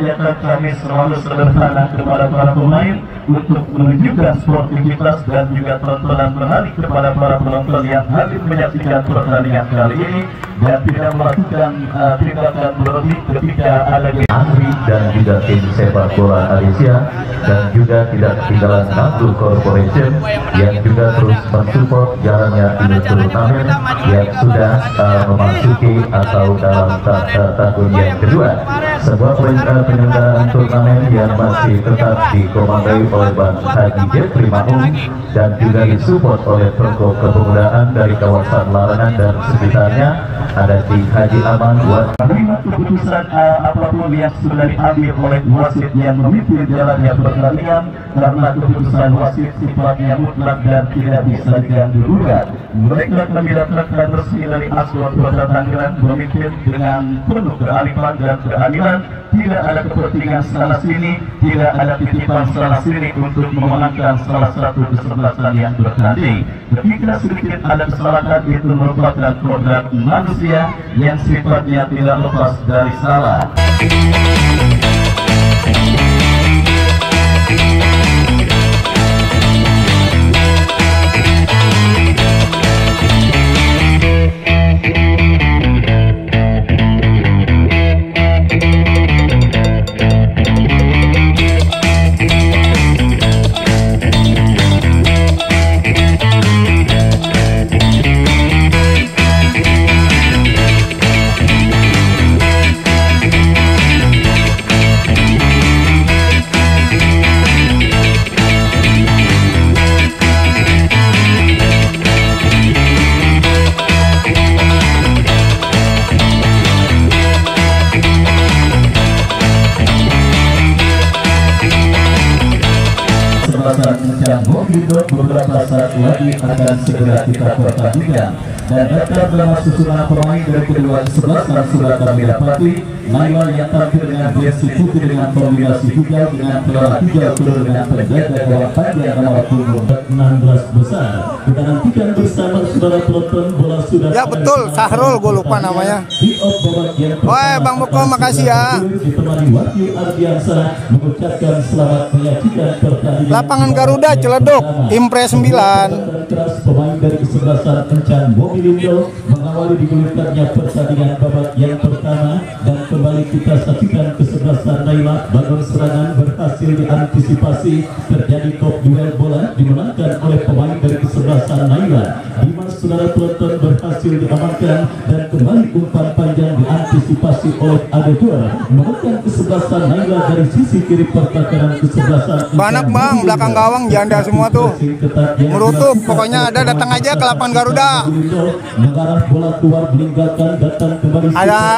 Ajakan kami selalu sederhana kepada para pemain untuk menunjukkan sportivitas dan juga tontonan menarik kepada para penonton yang hadir menyaksikan pertandingan kali ini dan tidak melakukan tindakan berlebih ketika ada Andri dan juga tim sepak bola Malaysia dan juga tidak ketinggalan Natu Corporation yang juga terus mensupport jalannya ini turnamen yang sudah memasuki atau dalam tahun yang kedua. Sebuah penyelenggaraan turnamen yang masih tetap dikomandoi oleh Bang Haji Jeffrey Mahmud dan juga disupport oleh Perko Kepemudaan dari kawasan Larangan dan sekitarnya. Ada di Haji Aman buat menerima keputusan apapun yang sudah diambil oleh wasit yang memimpin jalannya pertandingan, karena keputusan wasit sifatnya mutlak dan tidak bisa diganggu-gugat. Mereka mendapatkan resmi dari Aswan Kota Tangerang memimpin dengan penuh kearifan dan keadilan. Tidak ada kepentingan sana sini, tidak ada titipan sana sini untuk memenangkan salah satu kesebelasan yang bertanding. Ketika sedikit ada kesalahan, itu merupakan kodrat manusia yang sifatnya tidak lepas dari salah. Beberapa saat lagi akan segera kita pertandingan dan daftar nama susunan pemain dari kedua kesebelasan sudah kami dapati. Naila yang tampil dengan jersey putih dengan kombinasi hijau dengan pelana hijau turun dengan penjaga gawang panjang nomor punggung 16 besar. Kita nantikan bersama saudara penonton, bola sudah. Ya betul, Sahrul, gue lupa namanya. Woi Bang Buko, makasih ya. Ditemani Wahyu Ardiansa mengucapkan selamat menyaksikan pertandingan. Lapangan Garuda Ciledug, Impres 9. Pemain dari kesebelasan Encan Mobilindo mengawali digulirkannya pertandingan babak yang pertama dan kembali kita saksikan kesebelasan Naila. Bangun serangan berhasil diantisipasi, terjadi top duel bola dimenangkan oleh pemain dari kesebelasan Naila. Dimas saudara penonton berhasil diamankan dan kembali umpan panjang diantisipasi oleh Adedur menekan kesebelasan Naila dari sisi kiri pertahanan kesebelasan. Banyak bang, belakang gawang janda semua tuh merutuk, pokoknya ada, datang aja ke lapangan Garuda.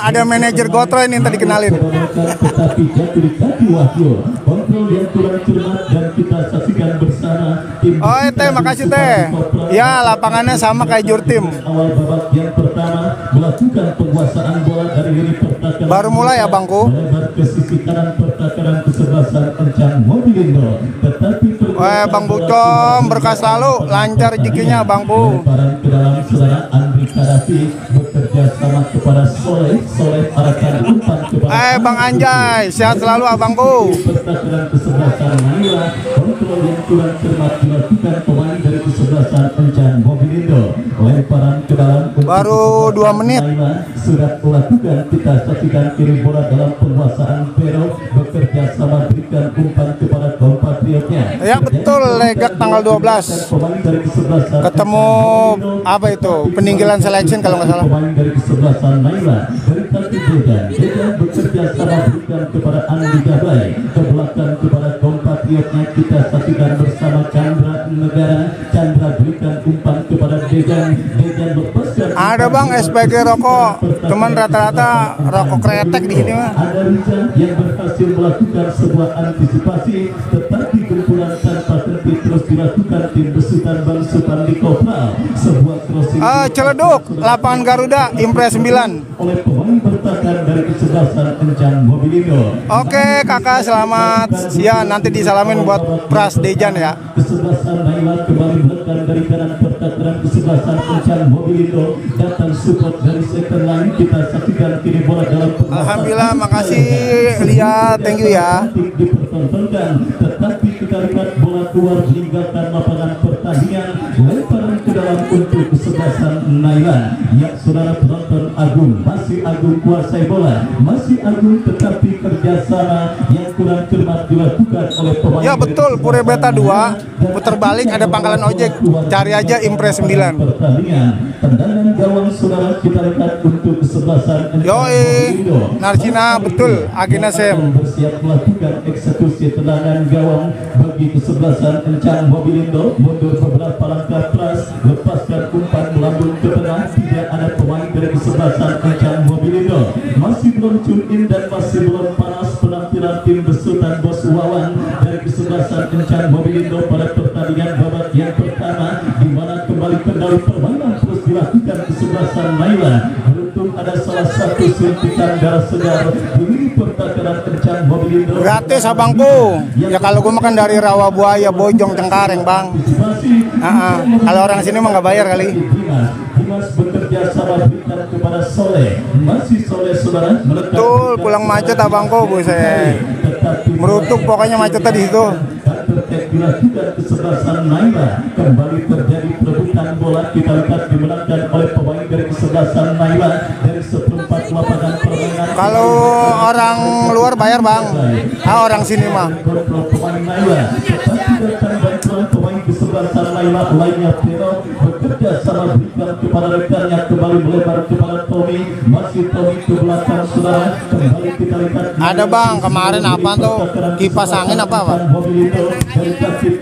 Ada manajer Gotro ini tadi kenalin. Oh teh, makasih teh. Ya lapangannya sama kayak Jurtim. Baru mulai ya bangku. Bang Bucom berkas lalu lancar rezekinya bangku. Bang Anjay sehat selalu abangku. Baru 2 menit. Sudah melakukan, kita saksikan kiri bola dalam penguasaan Pero bekerja sama berikan umpan kepada kompatriotnya. Ya betul, Legak tanggal 12 ketemu apa itu peninggalan selection kalau nggak salah. Pemain dari kesebelasan Naila dari kaki Dedan bekerja sama berikan kepada Andi Gabai ke belakang kepada kompatriotnya. Kita saksikan bersama Chandra Negara. Chandra berikan umpan kepada Dedan lepaskan Ada bang SPG rokok, cuman rata-rata rokok kretek di sini mah. Ada Rizal yang berhasil melakukan sebuah antisipasi, tetapi kumpulan tanpa terhenti terus dilakukan tim besutan Bang Supandi Kopral. Sebuah crossing Celeduk, lapangan Garuda, Impres 9. oleh pemain bertahan dari kesebelasan Encang Mobilindo. Oke kakak, selamat siang. Nanti disalamin buat Pras Dejan ya. Kesebelasan Naila kembali menekan dari kanan pertahanan kesebelasan Encang Mobilindo. Datang support dari second line, kita saksikan kini bola dalam penguasaan. Alhamdulillah, makasih Lia, thank you ya. Dipertontonkan, tetapi kita lihat bola keluar meninggalkan lapangan pertandingan, lemparan ke dalam untuk kesebelasan Naila. Ya saudara penonton, Agung masih Agung kuasai bola, masih Agung, tetapi kerjasama yang kurang cermat dilakukan oleh pemain. Ya betul, Pure Beta 2 putar balik ada pangkalan ojek, cari aja Impres 9. Pertandingan tendangan gawang saudara kita lihat untuk kesebelasan Yoi, Narsina betul, Agina Sem. bersiap melakukan eksekusi tendangan gawang bagi kesebelasan Encang Mobilindo. Mundur beberapa langkah Pras, lepaskan umpan melambung ke tengah. Tidak ada pemain dari kesebelasan Encang Mobilindo. Masih belum tune in dan masih belum panas penampilan tim besutan Bos Wawan dari kesebelasan Encang Mobilindo pada pertandingan babak yang pertama, di mana kembali kendali permainan terus dilakukan kesebelasan Naila. Beruntung ada salah satu suntikan darah segar di pertahanan Encang Mobilindo. Gratis abangku. Ya kalau gue makan dari Rawa Buaya, Bojong, Cengkareng bang. Kalau orang sini mah nggak bayar kali. Dimas bekerja sama berikan kepada Soleh. Masih Soleh saudara. Betul, pulang macet abangku, buset. Merutuk pokoknya macetnya di situ. Dilakukan kesebelasan Naila. Kembali terjadi perebutan bola, kita lihat dimenangkan oleh pemain dari kesebelasan Naila dari seperempat lapangan permainan. Kalau orang luar bayar bang, orang sini mah. Pemain Naila, tetapi datang bantuan pemain kesebelasan Naila lainnya Tero bekerja sama berikan kepada rekannya, kembali melebar kepada Tommy. Masih Tommy ke belakang saudara. Kembali kita lihat. Ada bang, kemarin apa tuh? Kipas angin apa pak?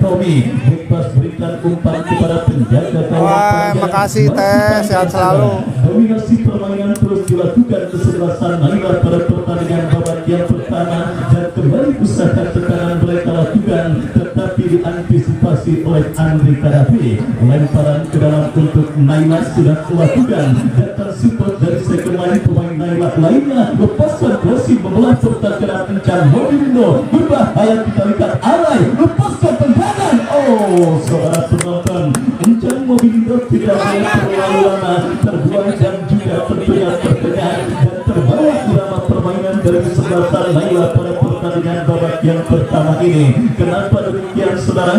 Tommy berikan umpan kepada penjaga gawang. Wah, makasih teh, sehat selalu. Dominasi permainan terus dilakukan kesebelasan Naila pada pertandingan babak yang pertama, dan kembali usaha tekanan mereka lakukan, tetapi diantisipasi oleh Andri Kadafi. Lemparan ke dalam untuk Naila sudah dilakukan. Datang support dari second line pemain Naila lainnya, lepaskan crossing membelah pertahanan Encang Mobilindo. Berbahaya, kita lihat Alay lepaskan tendangan. Oh, saudara penonton, Encang Mobilindo tidak boleh terlalu lama terbuang dan juga tentunya tertekan dan terbawa irama permainan dari kesebelasan Naila pada pertandingan babak yang pertama ini. Kenapa demikian saudara?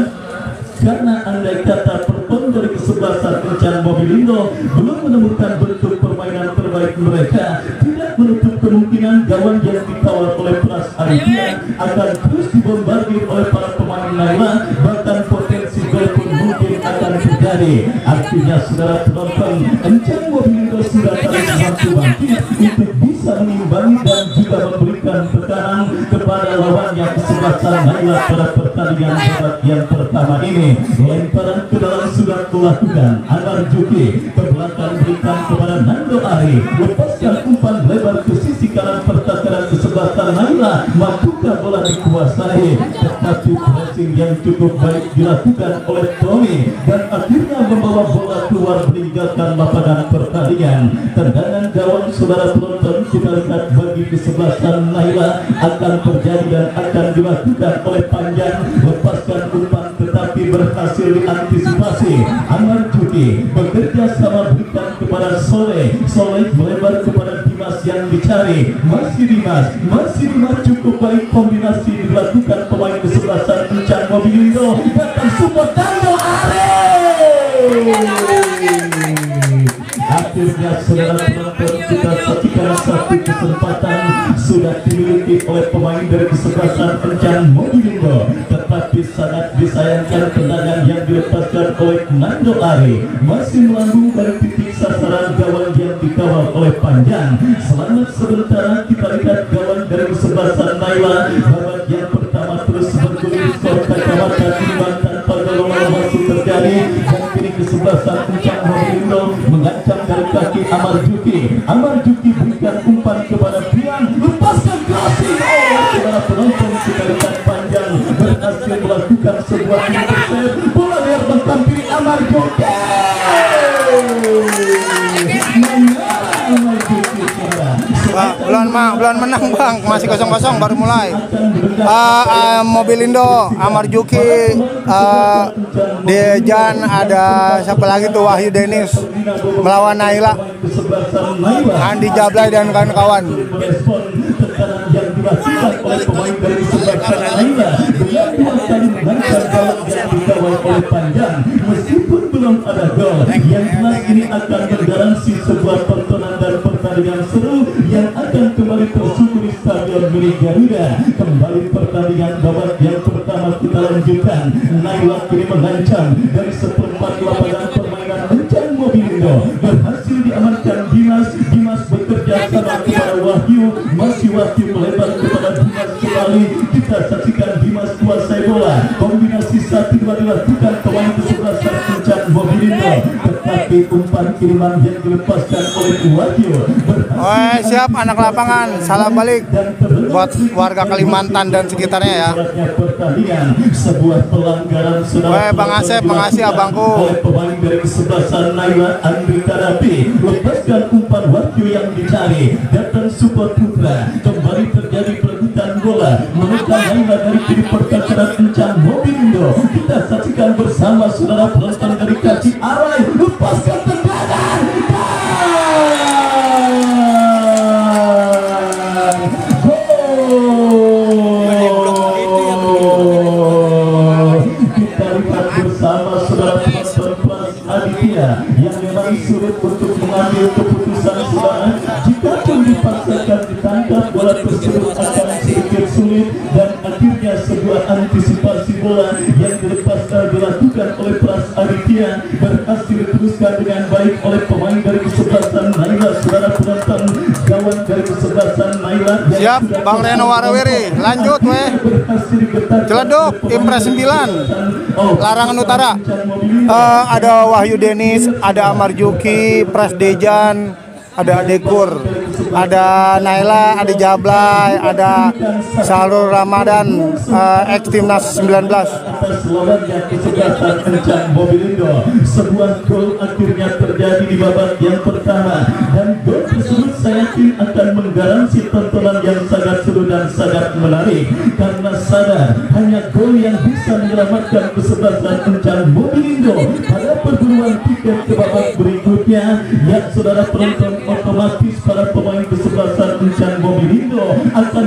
Karena andai kata perform dari kesebelasan Encang Mobilindo belum menemukan bentuk permainan terbaik mereka, tidak menutup kemungkinan gawang yang dikawal oleh Pras Arifia akan terus dibombardir oleh para pemain Naila, bahkan potensi gol pun mungkin akan terjadi. Artinya saudara penonton, Encang Mobilindo sudah terus bangkit untuk bisa mengimbangi dan juga memberikan tekanan kepada lawannya kesebelasan Naila pada pertandingan babak yang pertama ini. Lemparan ke dalam sudah dilakukan. Anwar Juki ke belakang berikan kepada Nando Ari, lepaskan umpan lebar ke sisi kanan pertahanan kesebelasan Naila. Mampukah bola dikuasai, tetapi pressing yang cukup baik dilakukan oleh Tommy dan akhirnya membawa bola keluar meninggalkan lapangan pertandingan. Tendangan gawang saudara penonton kita lihat bagi kesebelasan Naila akan terjadi dan akan dilakukan oleh Panjang. Lepaskan umpan tetapi berhasil diantisipasi. Anwar Juki bekerja sama berikan kepada Soleh. Soleh melebar kepada Dimas yang dicari. Masih Dimas cukup baik, kombinasi dilakukan pemain kesebelasan Encang Mobilindo. Datang support Dando Are. Akhirnya saudara penonton, kita saksikan satu kesempatan sudah dimiliki oleh pemain dari kesebelasan Encang Mobilindo, tetapi sangat disayangkan tendangan yang dilepaskan oleh Nando Ari masih melambung dari titik sasaran gawang yang dikawal oleh Panjang. Selamat sementara kita lihat gawang dari kesebelasan Naila babak yang pertama terus bergulir skor kacamata imbang tanpa gol masih terjadi, dan kini kesebelasan Encang Mobilindo mengancam dari kaki Amar Juki berikan umpan kepada Pian, lepaskan crossing. Saudara penonton kita lihat panjang berhasil melakukan sebuah intercept. Bola liar menghampiri Amar Juki. Belum menang bang, masih 0-0 baru mulai. Mobilindo, Amar Juki, Dejan, ada siapa lagi tuh, Wahyu Denis melawan Naila, Andi Jablay dan kawan-kawan. Meskipun belum ada gol, yang jelas ini akan menggaransi sebuah tontonan dan pertandingan seru yang akan kembali tersusun di Stadion Milik Garuda. Kembali pertandingan babak yang pertama kita lanjutkan. Naila kini mengancam dari seperempat lapangan permainan Encan Mobilindo, berhasil diamankan Dimas bekerja sama kepada Wahyu, masih Wahyu melebar kepada Dimas kembali. Kita saksikan Dimas kuasai bola, kombinasi 1-2 dilakukan pemain kesebelasan Encan Mobilindo, tetapi umpan kiriman yang dilepaskan oleh Wahyu. Siap anak lapangan, salam balik buat warga Kalimantan dan sekitarnya ya. Sebuah pelanggaran Bang Asep, makasih abangku. oleh pemain dari kesebelasan Naila Andri Karapi, lepaskan umpan Wahyu yang dicari, datang support Putra, kembali terjadi perebutan bola, menekan Naila dari kiri pertahanan Encan Mobilindo. Kita saksikan bersama saudara penonton dari Kaci Arai, lepaskan tendangan. Kita lihat bersama saudara penonton Pras Aditya yang memang sulit untuk mengambil keputusan saudara. Jika pun dipaksakan ditangkap, bola tersebut akan sedikit sulit dan akhirnya sebuah antisipasi bola yang dilakukan oleh Pras Aditya berhasil diteruskan dengan baik oleh pemain dari kesebelasan Naila. Saudara penonton, gawang dari kesebelasan Naila. Siap Bang Reno Warawiri, lanjut weh. Celeduk, Impres 9, Larangan Utara. Ada Wahyu Denis, ada Amar Juki, Pres Dejan, ada Dekur, ada Naila, ada Jablay, ada Salur Ramadan, ex Timnas 19. Atas lawannya kesebelasan Encan Mobilindo, sebuah gol akhirnya terjadi di babak yang pertama, dan gol tersebut saya yakin akan menggaransi tontonan yang sangat seru dan sangat menarik, karena sadar hanya gol yang bisa menyelamatkan kesebelasan Encan Mobilindo pada perburuan tiket ke babak berikutnya. Ya saudara penonton, otomatis para pemain kesebelasan Encan Mobilindo akan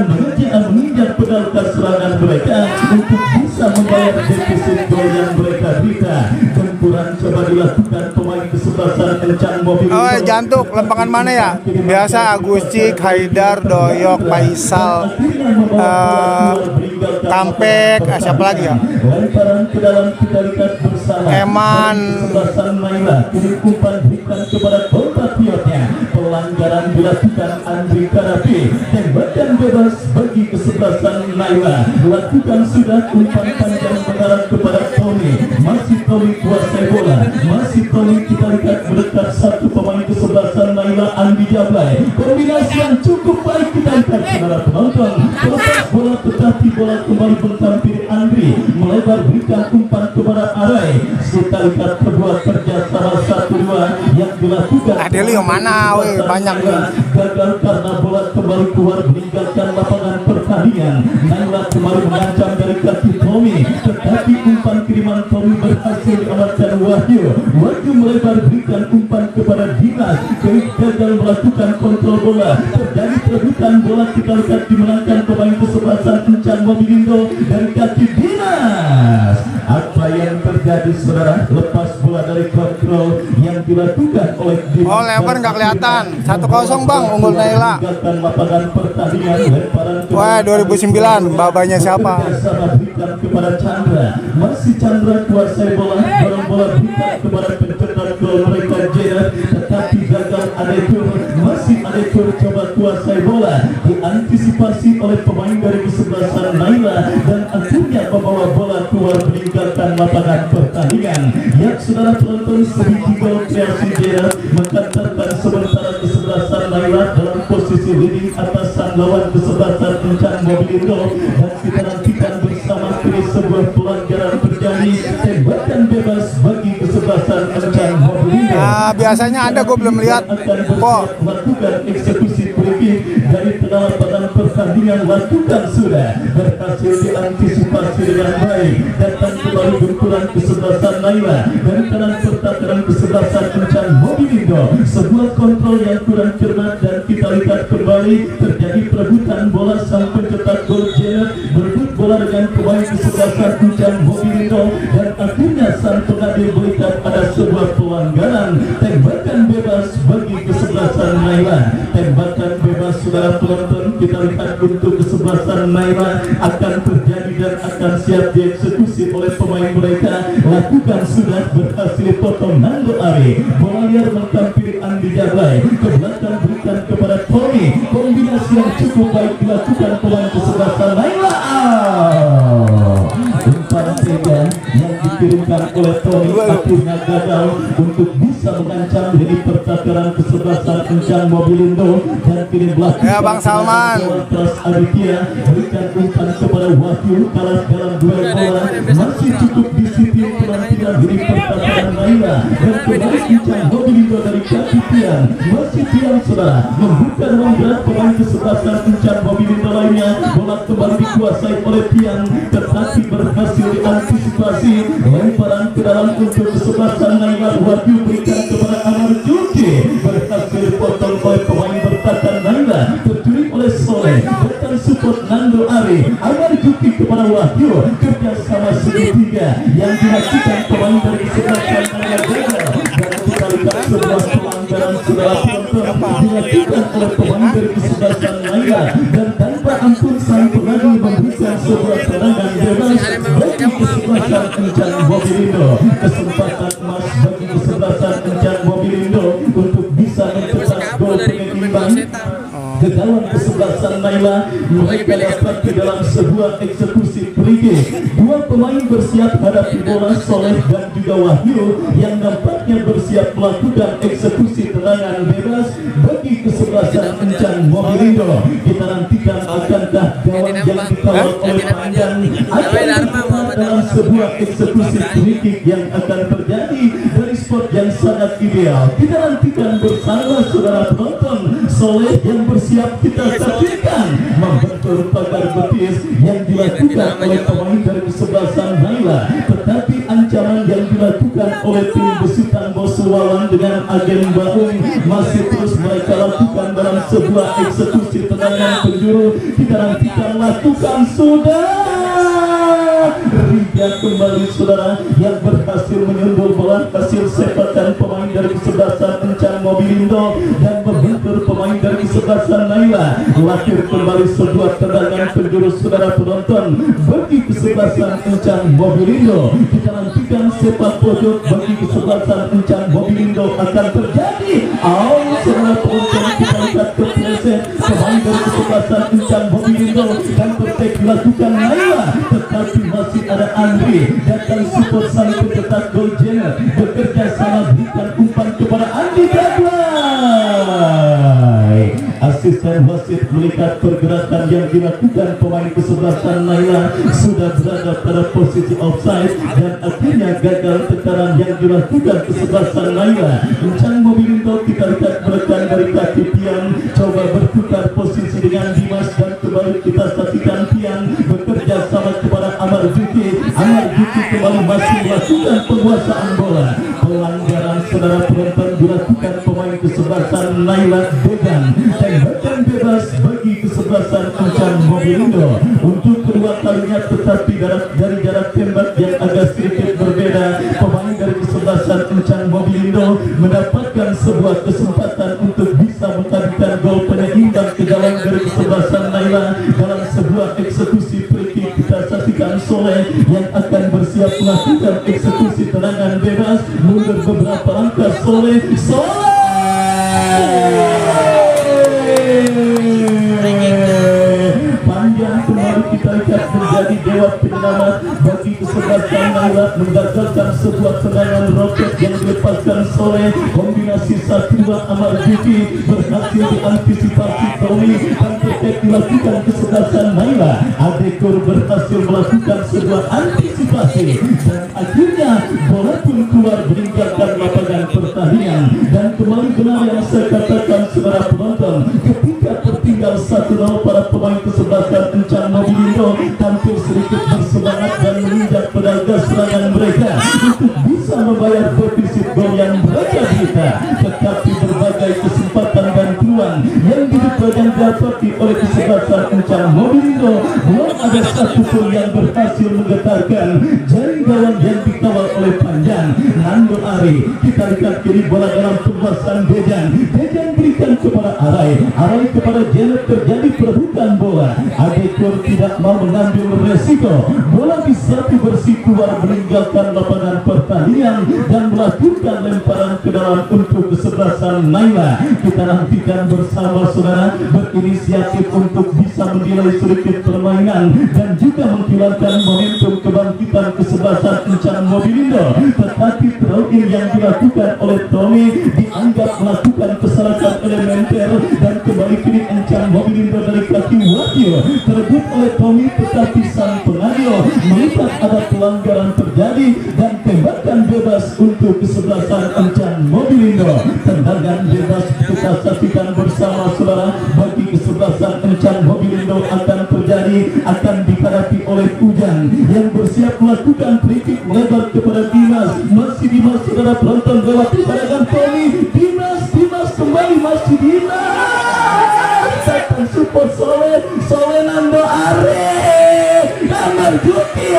menginjak pedal serangan mereka untuk bisa membayar defisit gol yang mereka berikan. Tempuran coba dilakukan pemain kesebelasan Encan Mobilindo. Jantuk, lempangan mana ya? Biasa Agustik, Haidar, Doyok, Faisal, Kampek, siapa lagi ya? Lemparan ke dalam kita lihat bersama. Eman. Kesebelasan Naila kini umpan berikan kepada compatriotnya. Pelanggaran dilakukan Andri Karapi, tembakan bebas bagi kesebelasan Naila. Lakukan sudah umpan panjang mengarah kepada Tony. Masih Tony kuasai bola. Masih Tony kita lihat mendekat satu pemain kesebelasan Naila, Andi Jablay. Kombinasi yang cukup baik kita lihat saudara penonton. Lepas bola tetapi bola kembali menghampiri Andri, melebar berikan umpan kepada Arai. Kita lihat kedua kerja salah 1-2 yang dilakukan. Adelio mana weh, banyak nih. Gagal karena bola kembali keluar meninggalkan lapangan pertandingan. Naila kembali mengancam dari kaki Tommy, tetapi umpan kiriman Tommy berhasil diamankan Wahyu. Wahyu melebar berikan umpan kepada Dimas, gagal melakukan kontrol bola. Terjadi perebutan bola, kita lihat dimenangkan pemain kesebelasan Encan Mobilindo dari kaki Dimas. Apa yang terjadi saudara? Lepas bola dari kontrol yang dilakukan oleh Dimas. Oh, lebar nggak kelihatan. 1-0 Bang, unggul Naila. Wah, 2009, babanya siapa? Kepada Chandra, masih Chandra kuasai bola, bola berikan kepada pencetak gol mereka Jeddah, tetapi gagal Adekur, masih Adekur Melipur coba kuasai bola, diantisipasi oleh pemain dari kesebelasan Naila dan akhirnya membawa bola keluar meninggalkan lapangan pertandingan. Ya saudara penonton, sedikit gol kreasi Jera mengantarkan sementara kesebelasan Naila dalam posisi leading atasan lawan kesebelasan Encang Mobilindo, dan kita nantikan bersama pilih sebuah pelanggaran terjadi, tembakan bebas bagi kesebelasan Encang Mobilindo. Nah, biasanya ada, gue belum lihat kok. Lakukan eksekusi free dari tengah lapangan pertandingan, lakukan sudah berhasil diantisipasi dengan baik. Datang kembali benturan kesebelasan Naila dari kanan pertahanan kesebelasan Encang Mobilindo. Sebuah kontrol yang kurang cermat dan kita lihat kembali terjadi perebutan bola. Sang pencetak gol Janet berebut bola dengan pemain kesebelasan Encang Mobilindo dan akhirnya sang pengadil berikan ada sebuah pelanggaran. Tembakan bebas bagi kesebelasan Naila. Tembakan bebas saudara penonton, kita lihat untuk kesebelasan Naila akan terjadi dan akan siap dieksekusi oleh pemain mereka. Lakukan sudah berhasil potong Nando Ari. Bola liar menghampiri Andi Jablay, ke belakang berikan kepada Tony. Kombinasi yang cukup baik dilakukan pemain kesebelasan Naila. Umpan segan yang dikirimkan oleh Tony akhirnya gagal untuk bisa mengancam dari pertahanan kesebelasan Encang Mobilindo, dan kini belakang Ya Bang Salman. Terus Aditya berikan umpan kepada Wahyu, kalah dalam duel bola, masih cukup disiplin penampilan dari pertahanan Naila, dan kembali Encang Mobilindo dari kaki Tian, masih Tian saudara membuka ruang gerak pemain kesebelasan Encang Mobilindo lainnya. Bola kembali dikuasai oleh Tian, tetapi berhasil diantisipasi. Lemparan ke dalam untuk kesebelasan Naila. Wahyu berikan kepada Amar Juki, berhasil dipotong oleh pemain bertahan Naila, terculik oleh Soleh. Datang support Nando Ari, Amar Juki kepada Wahyu, kerjasama segitiga yang dilakukan pemain dari kesebelasan Naila gagal, dan kita lihat sebuah pelanggaran saudara penonton dilakukan oleh pemain dari kesebelasan Naila, dan tanpa ampun sang pengadil memberikan sebuah tendangan bebas bagi kesebelasan Encang Mobilindo. Kesempatan emas bagi kesebelasan Encang Mobilindo untuk bisa mencetak gol penyeimbang ke gawang kesebelasan Naila. Mereka dapat ke dalam sebuah eksekusi free. Dua pemain bersiap hadapi bola, Soleh dan juga Wahyu yang nampaknya bersiap melakukan eksekusi tendangan bebas bagi kesebelasan Encang Mobilindo. Kita nantikan akankah gawang yang dikawal oleh Panjang akan dalam sebuah eksekusi free kick yang akan terjadi dari spot yang sangat ideal. Kita nantikan bersama saudara penonton. Soleh yang bersiap kita saksikan membentur pagar betis yang dilakukan oleh pemain dari kesebelasan Naila, tetapi ancaman yang dilakukan oleh tim besutan Bosuwalan dengan agen Baung masih terus mereka lakukan dalam sebuah eksekusi tendangan penjuru. Kita nantikan lakukan sudah. Riga kembali saudara yang berhasil menyundul bola, hasil sepakan pemain dari kesebelasan Encang Mobilindo dan membentur pemain dari kesebelasan Naila. Lahir kembali sebuah tendangan penjuru saudara penonton bagi kesebelasan Encang Mobilindo. Kita nantikan sepak pojok bagi kesebelasan Encang Mobilindo akan terjadi. Saudara penonton, kita lihat kepleset pemain dari kesebelasan Encang Mobilindo dan tertek dilakukan Naila, tetapi masih ada Andri datang support sang pencetak gol Jenner, bekerja sama berikan umpan kepada Andi Jablay. Asisten wasit melihat pergerakan yang dilakukan pemain kesebelasan Naila sudah berada pada posisi offside, dan akhirnya gagal tekanan yang dilakukan kesebelasan Naila. Encang Mobilindo kita lihat menekan dari kaki Tian, coba bertukar posisi dengan Dimas, dan kembali kita saksikan Tian bekerja sama kepada Amar Juki. Amar Juki kembali masih melakukan penguasaan bola. Pelanggaran saudara penonton dilakukan pemain kesebelasan Naila Degan. Tembakan bebas bagi kesebelasan Encang Mobilindo untuk kedua kalinya, tetapi dari jarak tembak yang agak sedikit berbeda. Pemain dari kesebelasan Encang Mobilindo mendapatkan sebuah kesempatan untuk bisa menghadirkan gol penyeimbang ke gawang dari kesebelasan Naila dalam sebuah eksekusi free kick. Kita saksikan Soleh yang akan bersiap melakukan eksekusi tendangan bebas. Mundur beberapa langkah Soleh. menggagalkan sebuah tendangan roket yang dilepaskan oleh kombinasi 1-2 Amarjuki, berhasil diantisipasi Tommy dan terkait dilakukan kesebelasan Naila. Adekor berhasil melakukan sebuah antisipasi dan akhirnya bola pun keluar meninggalkan lapangan pertandingan. Dan kembali benar yang saya katakan saudara penonton, ketika tertinggal 1-0 para pemain kesebelasan Encang Mobilindo tampil sedikit bersemangat dan menginjak pedal serangan mereka untuk bisa membayar defisit gol yang mereka derita. Tetapi berbagai kesempatan dan peluang yang dibuka dan didapati oleh kesebelasan Encang Mobilindo, belum ada satu pun yang berhasil menggetarkan jaring gawang yang dikawal oleh Panjang Nando Ari. Kita lihat kiri bola dalam pembahasan Dejan berikan kepada Arai kepada Janet, terjadi perebutan bola. Adekor tidak mau mengambil resiko, bola diserbu bersih keluar meninggalkan lapangan pertandingan dan melakukan lemparan ke dalam untuk kesebelasan Naila. Kita nantikan bersama saudara berinisiatif untuk bisa menilai sedikit permainan dan juga menghilangkan momentum kebangkitan kesebelasan Encang Mobilindo. Tetapi throw-in yang dilakukan oleh Tommy dianggap melakukan kesalahan elementer dan kembali kini Encang Mobilindo dari kaki Wahyu terebut oleh Tommy, tetapi sang pengadil melihat ada pelanggaran terjadi dan tembakan bebas untuk kesebelasan Encang Mobilindo. Tendangan bebas kita saksikan bersama saudara bagi kesebelasan Encang Mobilindo akan terjadi, akan dihadapi oleh Ujang yang bersiap melakukan free-kick melebar kepada Dimas. Masih Dimas saudara penonton lewat serangan Tommy. Dimas kembali, masih Dimas datang support Soleh Nando Are Amarjuki.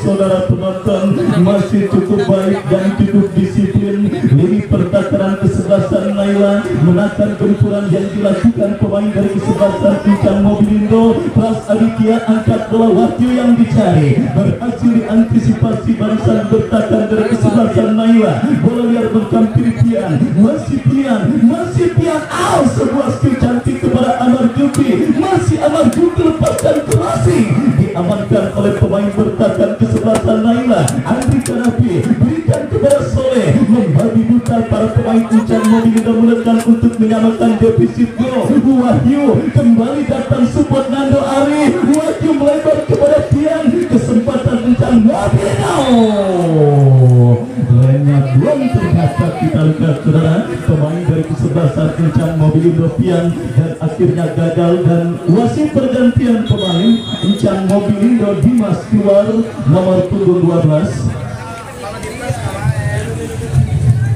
Saudara penonton masih cukup baik dan cukup disiplin. Lini pertakaran kesebelasan Naila menahan gempuran yang dilakukan pemain dari kesebelasan Encang Mobilindo. Pras Aditya angkat bola, Wahyu yang dicari berhasil diantisipasi barisan bertahan dari kesebelasan Naila. Bola liar berkampir Pian, masih Pian. Sebuah skill cantik kepada Amarjuki, masih Amarjuki lepaskan crossing, diamankan oleh pemain bertahan kesebelasan Naila. Andri Kanapi berikan kepada Soleh, membabi buta para pemain Encang Mobilindo menekan untuk menyamakan defisit gol. Wahyu kembali datang support Nando Ari. Wahyu melebar kepada Tian, kesempatan Encang Mobilindo. Lainnya belum terdapat. Kita lihat saudara pemain dari kesebelasan Encang Mobilindo Pian dan akhirnya gagal dan wasit pergantian pemain Encang Mobilindo. Dimas keluar nomor punggung 12.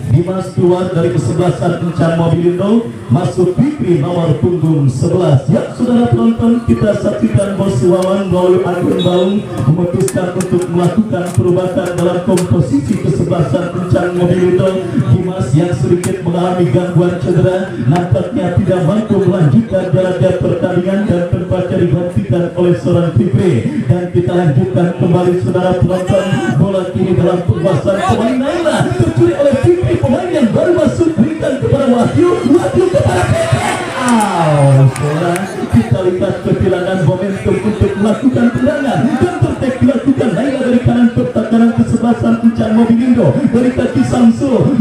Dimas keluar dari kesebelasan Encang Mobilindo, masuk Fikri nomor punggung 11. Ya saudara penonton, kita saksikan Bos Wawan melalui akun Baung memutuskan untuk melakukan perubahan dalam komposisi kesebelasan Encang Mobilindo. Dimas yang sedikit mengalami gangguan cedera nampaknya tidak mampu melanjutkan jalannya pertandingan dan terpaksa digantikan oleh seorang Fikri. Dan kita lanjutkan kembali saudara penonton, bola kini dalam pembahasan pemain Naila tercuri oleh Fikri. Pemain yang baru masuk berikan kepada Wahyu kepada Pepe. Saudara, kita lihat kehilangan momentum untuk melakukan tendangan dan tertek dilakukan Naila dari kanan pertahanan kesebelasan Encang Mobilindo. Dari kaki Samsul,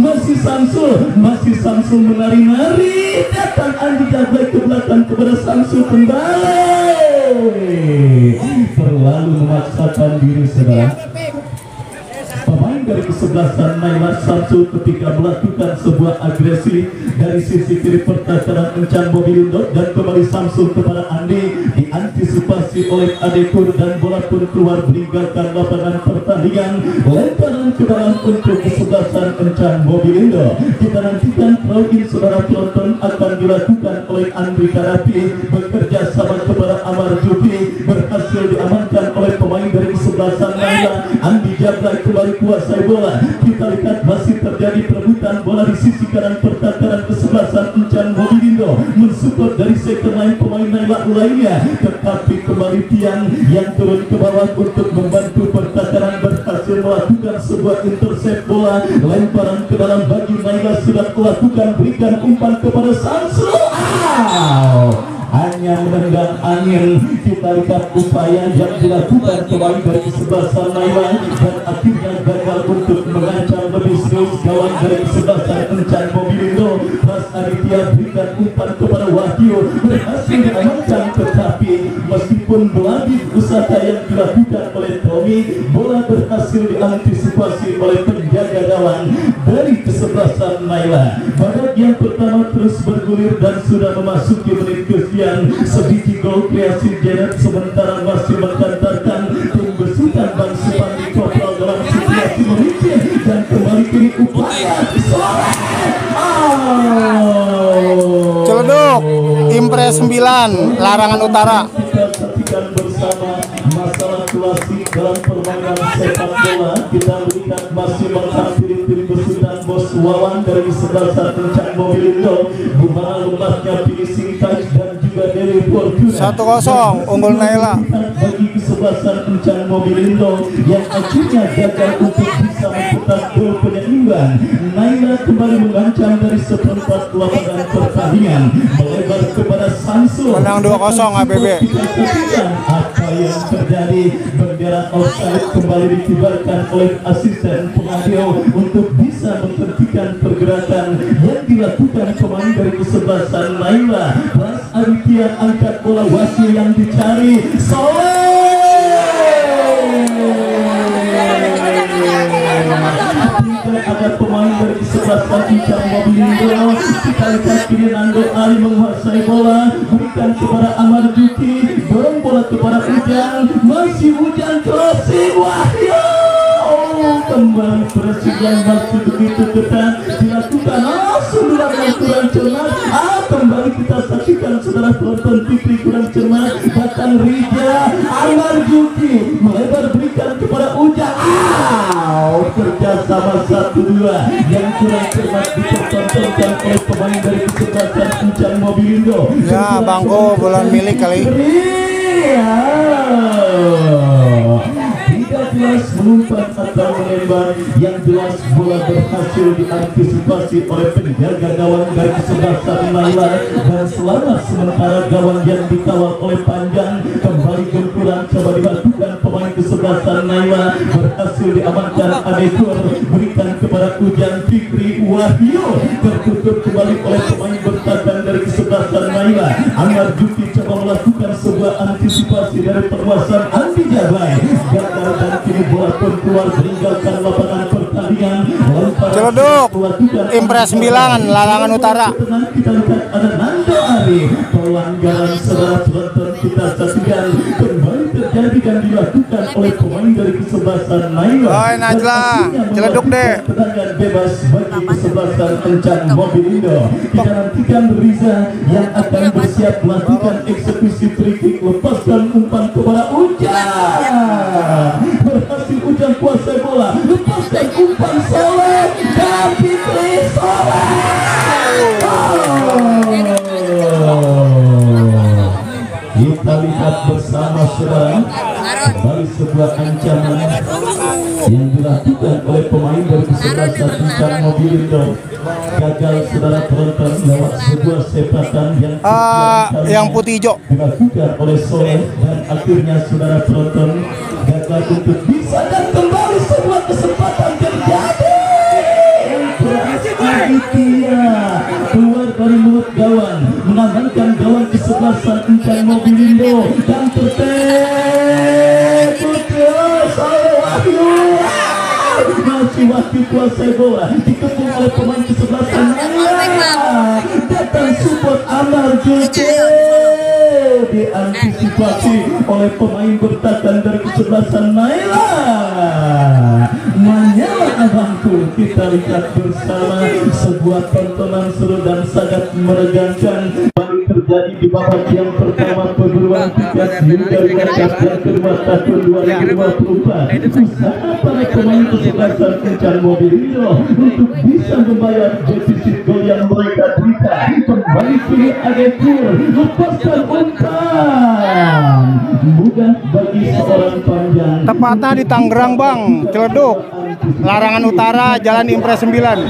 masih Samsul menari-nari, datang Andi Jablay ke belakang kepada Samsul kembali. Terlalu memaksakan diri saudara. Pemain dari kesebelasan Naila Samsul ketika melakukan sebuah agresi dari sisi kiri pertahanan Encang Mobilindo dan kembali Samsul kepada Andi, diantisipasi oleh Adekor dan bola pun keluar meninggalkan lapangan pertandingan. Lemparan ke dalam untuk kesebelasan Encang Mobilindo. Kita nantikan throw-in saudara penonton akan dilakukan oleh Andri Karapi bekerja sama kepada Amarjuki, berhasil diamankan oleh pemain dari kesebelasan Naila. Andi Jablay kembali kuasai bola. Kita lihat masih terjadi perebutan bola di sisi kanan pertahanan kesebelasan Encang Mobilindo, mensupport dari second line pemain Naila lainnya. Tetapi kembali Tian yang turun ke bawah untuk membantu pertahanan berhasil melakukan sebuah intercept bola. Lemparan ke dalam bagi Naila sudah melakukan, berikan umpan kepada Samsul. Hanya menendang angin. Kita lihat upaya yang dilakukan kembali dari kesebelasan Naila dan akhirnya gagal untuk mengancam lebih serius gawang dari kesebelasan Encan Mobilindo. Mas Aditya berikan umpan kepada Wahyu, berhasil diamankan, tetapi meskipun berlanjut usaha yang dilakukan oleh Tommy, bola berhasil diantisipasi oleh penjaga gawang dari kesebelasan Naila. Babak yang pertama terus bergulir dan sudah memasuki menit kesekian. Sebiji gol kreasi Janet sementara masih menghantarkan tim besutan Bang Supandi Kopral dalam situasi memimpin dan kembali kini upaya Celeduk, Impres 9, Larangan Utara. Kita saksikan bersama masalah klasik dalam permainan sepak bola. Kita melihat masih menghampiri tim besutan Bos Wawan dari sebelasan Encan Mobilindo, di mana lemahnya finishing touch dan juga dari Fortuna. 1-0 unggul Naila. Bagi kesebelasan Encan Mobilindo yang akhirnya gagal untuk bisa memputar gol penyeimbang. Naila kembali mengancam dari seperempat lapangan pertandingan, melebar kepada Samsul. Menang 2-0 ABB. Apa yang terjadi? Bendera offside kembali dikibarkan oleh asisten pengadil untuk bisa menghentikan pergerakan yang dilakukan pemain dari kesebelasan Naila. Pras Aditya angkat bola, Wahyu yang dicari. Ada pemain dari kesebelasan Encan Mobilindo. Kita lihat kini Nando Ali menguasai bola, berikan kepada Amar Juki, dorong bola kepada Ujang, masih Ujang crossing, Wahyu kembali presiden masih begitu ketat dilakukan saudara yang kurang cermat. Kembali kita saksikan saudara penonton Fikri kurang cermat, bahkan Rija Amar Juki melebar berikan kepada Ujang. Kerjasama 1-2 yang kurang cermat dipertontonkan oleh pemain dari kesebelasan Encan Mobilindo. Ya, bangku bulan milik kali. Tidak jelas melompat atau menembak, yang jelas bola berhasil diantisipasi oleh penjaga gawang dari kesebelasan Naila dan selamat sementara gawang yang dikawal oleh Panjang. Kembali gempuran coba dilakukan pemain kesebelasan Naila, berhasil diamankan Adekur, berikan kepada Ujang Fikri. Wahyu tertutup kembali oleh pemain bertahan dari kesebelasan Naila. Amar Juki coba melakukan sebuah antisipasi dari perluasan Andi Jabai, gagal dan kini bola pun keluar meninggalkan lapangan pertandingan. Celeduk, Impres 9, Larangan Utara. Kita lihat ada Nando Ari, pelanggaran saudara penonton kita saksikan kembali terjadi dan dilakukan oleh pemain dari kesebelasan Naila. Oi Najla, Celeduk deh. Tendangan bebas bagi kesebelasan Encan Mobilindo. Kita nantikan Riza yang akan bersiap melakukan eksekusi free kick, lepaskan umpan kepada Ujang. Berhasil Ujang kuasai bola, lepaskan umpan Soleh dan Fikri Soleh. Kita lihat bersama saudara kembali sebuah ancaman yang dilakukan oleh pemain dari kesebelasan Encan Mobilindo. Gagal saudara penonton lewat sebuah sepakan yang putih hijau dilakukan oleh Soleh dan akhirnya saudara penonton gagal untuk bisa, dan kembali sebuah kesempatan terjadi. Aditya keluar dari mulut gawang, mengamankan gawang kesebelasan Encan Mobilindo dan tertutup oleh Wahyu. Masih Wahyu kuasai bola, dikepung oleh pemain kesebelasan Naila. Datang support Amar Juki, diantisipasi oleh pemain bertahan dari kesebelasan Naila. Menyala abangku, kita lihat bersama sebuah tontonan seru dan sangat menegangkan. Baru terjadi di babak yang pertama perburuan tiket hingga Cup yang kedua tahun 2024. Usaha para pemain kesebelasan Encan Mobilindo untuk bisa membayar defisit gol yang mereka derita. Kembali kini Adekur lepaskan umpan, mudah bagi seorang Panjang. tepatnya di Tangerang Bang, Celeduk, Larangan Utara, Jalan Impres 9.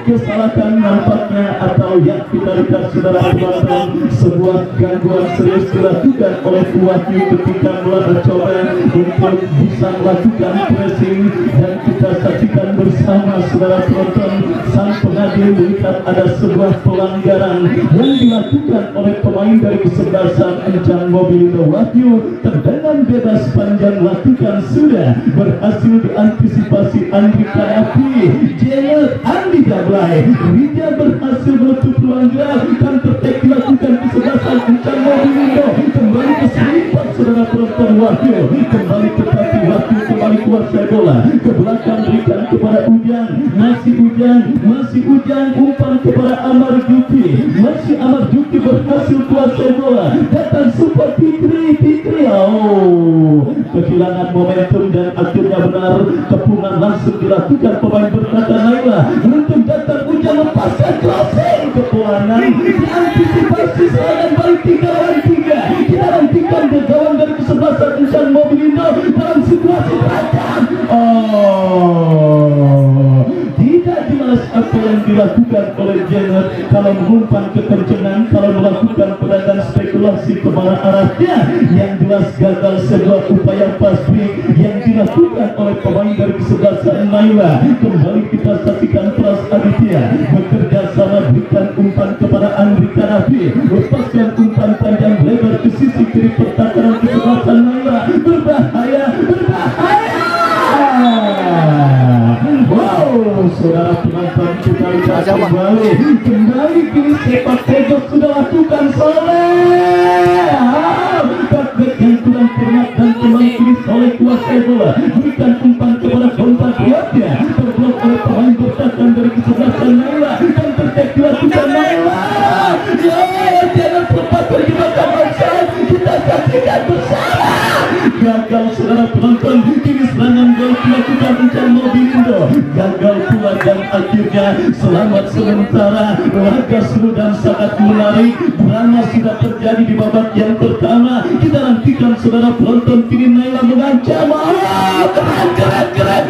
Kesalahan nampaknya atau kalau yang kita lihat saudara penonton, sebuah gangguan serius dilakukan oleh Wahyu ketika mencoba untuk bisa melakukan pressing, dan kita saksikan bersama saudara penonton sang pengadil melihat ada sebuah pelanggaran yang dilakukan oleh pemain dari kesebelasan Encang Mobilindo. Wahyu tendangan bebas panjang lakukan sudah berhasil diantisipasi Andri Kanapi. Janet Andi Gablay Rija berhasil menutup ruang gerak, dan tertek dilakukan kesebelasan Encang Mobilindo. Kembali ke selipat saudara penonton. Wahyu kembali tetapi Wahyu kembali kuasai bola ke belakang, berikan kepada Ujang, masih Ujang umpan kepada Amar Juki, masih Amar Juki berhasil kuasai bola, datang support Fikri, kehilangan momentum dan akhirnya benar kepungan langsung dilakukan pemain berkata Naila untuk datang Ujang lepaskan crossing ke polangan, diantisipasi serangan balik 3-3. Kita nantikan gawang dari kesebelasan Encang Mobilindo dalam situasi terancam. Tidak jelas apa yang dilakukan oleh Janet, kalau mengumpan kekencengan, kalau melakukan pedagang spekulasi kemana arahnya. Yang jelas gagal sebuah upaya pasif yang dilakukan oleh pemain dari kesebelasan Naila. Kembali kita saksikan Pras Aditya bekerja sama, berikan umpan kepada Andri Kanapi, lepaskan umpan panjang lebar ke sisi kiri pertahanan kesebelasan Naila. Berbahaya. Wow, saudara penonton, kita lihat kembali kini sepak pojok sudah lakukan Soleh. Backback yang kurang cermat dan kembali kini Soleh kuasai bola, berikan umpan kepada kontak kuatnya, terblok oleh pemain bertahan dari kesebelasan Naila, dan tertek dilakukan Naila. Jangan sempat terjebak offside, kita saksikan bersama. Gagal saudara penonton, kini serangan gol dilakukan Encang Mobilindo, gagal pula, dan akhirnya selamat sementara. Laga seru dan sangat menarik, drama sudah terjadi di babak yang pertama. Kita nantikan saudara penonton, kini Naila mengancam. Keren.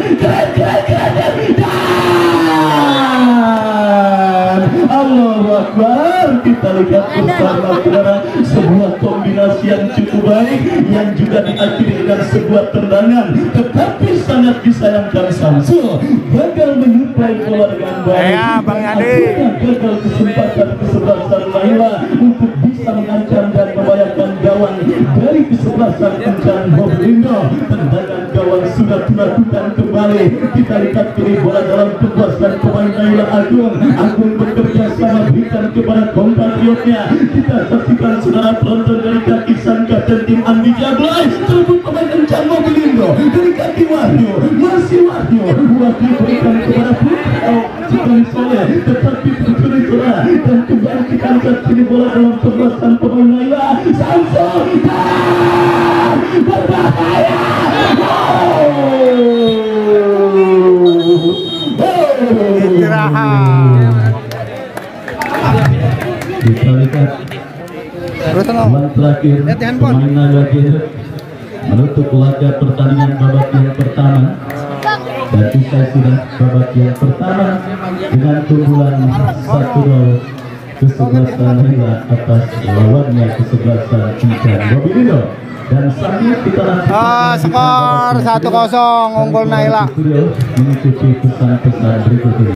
Allahu Akbar. Kita lihat bersama saudara sebuah kombinasi yang cukup baik, yang juga diakhiri dengan sebuah tendangan, tetapi sangat disayangkan Samsul gagal menyuplai bola dengan baik. Bang Yadi, gagal kesempatan kesebelasan Naila untuk bisa mengancam dan membahayakan gawang dari kesebelasan Encang Mobilindo. Tendangan gawang sudah dilakukan kembali. Kita lihat kini bola dalam kekuasaan pemain Naila Agung bekerja sama, berikan kepada kompatriotnya. Kita saksikan saudara penonton dari kaki sang kapten tim Andi Gablay, terbut pemain Encang Mobilindo dari kaki Wahyu, masih Wahyu berikan kepada Putri Soleh, tetapi Putri Soleh, dan kembali kita lihat kini bola dalam kekuasaan pemain Naila. Samsul berbahaya. Kita lihat bulan terakhir pemain Naila menutup laga pertandingan babak yang pertama, dan usai sudah babak yang pertama dengan keunggulan 1-0 kesebelasan Naila atas lawannya kesebelasan Encang Mobilindo. Dan sambil kita skor 1-0 unggul Naila. Mengikuti pesan-pesan berikut ini.